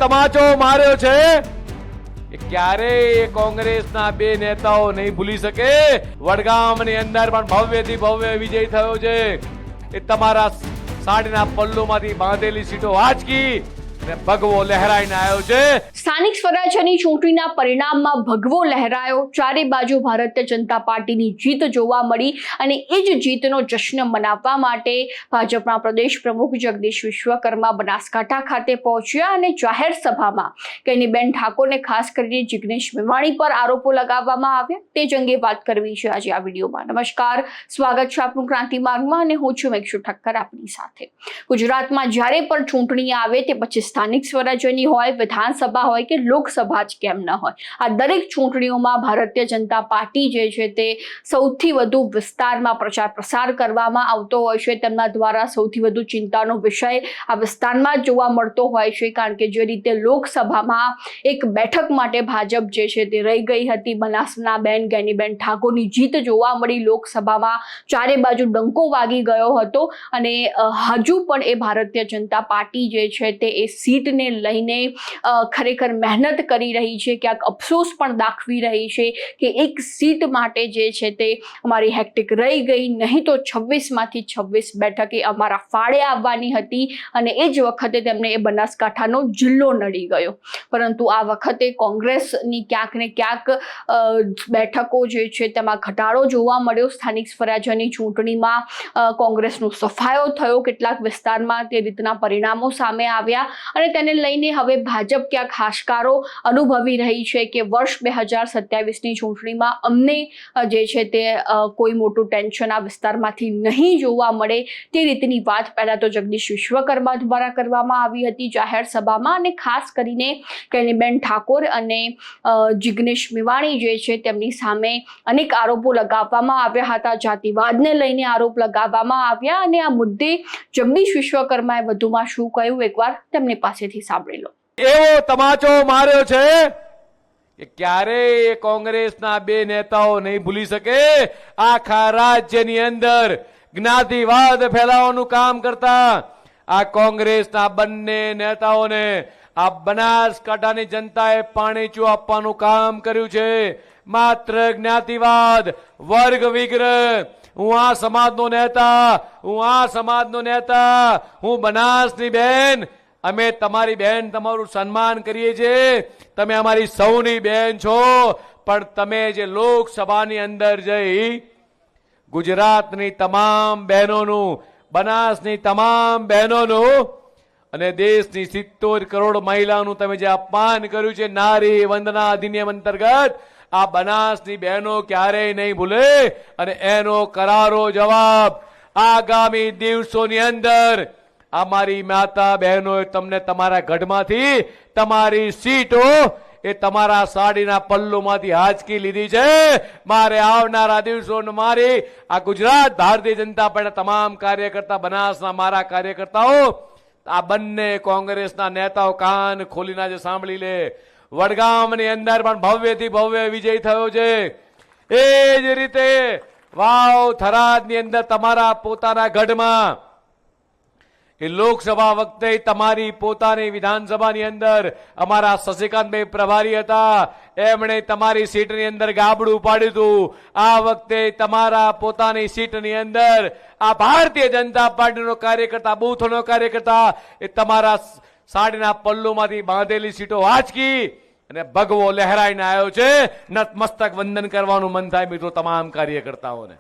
તમાચો માર્યો છે એ ક્યારેય કોંગ્રેસના બે નેતાઓ નહીં ભૂલી શકે। વડગામની અંદર પણ ભવ્યથી ભવ્ય વિજય થયો છે। એ તમારા સાડીના પલ્લુમાંથી બાંધેલી સીટો આંચકી અને ભગવો લહેરાઈને આવ્યો છે। સ્થાનિક સ્વરાજ્યની ચૂંટણીના પરિણામમાં ભગવો લહેરાયો। ચારે બાજુ ભારતીય જનતા પાર્ટીની જીત જોવા મળી અને એ જ જીતનો જશ્ન મનાવવા માટે ભાજપના પ્રદેશ પ્રમુખ જગદીશ વિશ્વકર્મા બનાસકાંઠા ખાતે પહોંચ્યા અને જાહેર સભામાં કૈનીબેન ઠાકોરને ખાસ કરીને જિગ્નેશ મેવાણી પર આરોપો લગાવવામાં આવ્યા। તે જ અંગે વાત કરવી છે આજે આ વિડીયોમાં। નમસ્કાર, સ્વાગત છે આપનું ક્રાંતિ માર્ગમાં અને હું છું મેક્ષુ ઠક્કર આપની સાથે। ગુજરાતમાં જ્યારે પણ ચૂંટણી આવે તે પછી સ્થાનિક સ્વરાજ્યની હોય, વિધાનસભા હોય કે લોકસભા જ કેમ ન હોય, આ દરેક ચૂંટણીઓમાં ભારતીય જનતા પાર્ટી જે છે તે સૌથી વધુ વિસ્તારમાં પ્રચાર પ્રસાર કરવામાં આવતો હોય છે। તેમના દ્વારા સૌથી વધુ ચિંતાનો વિષય આ વિસ્તારમાં જોવા મળતો હોય છે, કારણ કે જે રીતે લોકસભામાં એક બેઠક માટે ભાજપ જે છે તે રહી ગઈ હતી। બનાસના બેન કૈનીબેન ઠાકોરની જીત જોવા મળી। લોકસભામાં ચારે બાજુ ડંકો વાગી ગયો હતો અને હજુ પણ એ ભારતીય જનતા પાર્ટી જે છે તે એ સીટને લઈને ખરેખર મહેનત કરી રહી છે, ક્યાંક અફસોસ પણ દાખવી રહી છે કે એક સીટ માટે જે છે તે અમારી હેક્ટિક રહી ગઈ, નહીં તો 26માંથી 26 બેઠક એ અમારા ફાળે આવવાની હતી અને એ જ વખતે તેમને એ બનાસકાંઠાનો જિલ્લો નડી ગયો। પરંતુ આ વખતે કોંગ્રેસની ક્યાંક ને ક્યાંક બેઠકો જે છે તેમાં ઘટાડો જોવા મળ્યો। સ્થાનિક સ્વરાજ્યની ચૂંટણીમાં કોંગ્રેસનો સફાયો થયો, કેટલાક વિસ્તારમાં તે રીતના પરિણામો સામે આવ્યા અને તેને લઈને હવે ભાજપ ક્યાંક હાશકારો અનુભવી રહી છે કે વર્ષ 2027ની ચૂંટણીમાં અમને જે છે તે કોઈ મોટું ટેન્શન આ વિસ્તારમાંથી નહીં જોવા મળે। તે રીતની વાત પહેલા તો જગદીશ વિશ્વકર્મા દ્વારા કરવામાં આવી હતી જાહેર સભામાં અને ખાસ કરીને કૈનીબેન ઠાકોર અને જિગ્નેશ મેવાણી જે છે તેમની સામે અનેક આરોપો લગાવવામાં આવ્યા હતા। જાતિવાદને લઈને આરોપ લગાવવામાં આવ્યા અને આ મુદ્દે જગદીશ વિશ્વકર્માએ વધુમાં શું કહ્યું એકવાર તેમની પાસેથી સાંભળી લો। એવો તમાચો માર્યો છે કે ક્યારેય કોંગ્રેસના બે નેતાઓ નહીં ભૂલી શકે। આખા રાજ્યની અંદર જ્ઞાતિવાદ ફેલાવવાનું કામ કરતા આ કોંગ્રેસના બંને નેતાઓને આ બનાસકાંઠાની જનતાએ પાણીચું આપવાનું કામ કર્યું છે। માત્ર જ્ઞાતિવાદ, વર્ગ વિગ્રહ, હું આ સમાજનો નેતા, હું આ સમાજનો નેતા, હું બનાસની બેન, અમે તમારી બેન તમારું સન્માન કરીએ છીએ, તમે અમારી સૌની બેન છો, પણ તમે જે લોકસભાની અંદર જઈ ગુજરાતની તમામ બહેનોનું, બનાસની તમામ બહેનોનું અને દેશની 70 કરોડ મહિલાનું તમે જે અપમાન કર્યું છે નારી વંદના અધિનિયમ અંતર્ગત, આ બનાસની બહેનો ક્યારેય નહીં ભૂલે અને એનો કરારો જવાબ આગામી દિવસોની અંદર અમારી માતા બહેનોએ તમને તમારા ગઢમાંથી તમારી સીટો એ તમારા સાડીના પલ્લુમાંથી આંચકી લીધી છે। મારે આવનારા દિવસોમાં મારી આ ગુજરાત ભારતીય જનતા પાર્ટીના તમામ કાર્યકર્તા, બનાસના મારા કાર્યકર્તાઓ, આ બંને કોંગ્રેસના નેતાઓ કાન ખોલીને આજે સાંભળી લે। વડગામની અંદર પણ ભવ્યથી ભવ્ય વિજય થયો છે। એ જ રીતે વાવ થરાદની અંદર તમારા પોતાના ગઢમાં એ લોકસભા વખતે તમારી પોતાની વિધાનસભાની અંદર અમારા શશિકાંતભાઈ પ્રભારી હતા, એમણે તમારી સીટની અંદર ગાબડું પાડ્યું હતું। આ વખતે તમારા પોતાની સીટની અંદર આ ભારતીય જનતા પાર્ટીનો કાર્યકર્તા, બૂથનો કાર્યકર્તા એ તમારા સાડીના પલ્લુમાંથી બાંધેલી સીટો આંચકી અને ભગવો લહેરાઈને આવ્યો છે। નતમસ્તક વંદન કરવાનું મન થાય મિત્રો તમામ કાર્યકર્તાઓને।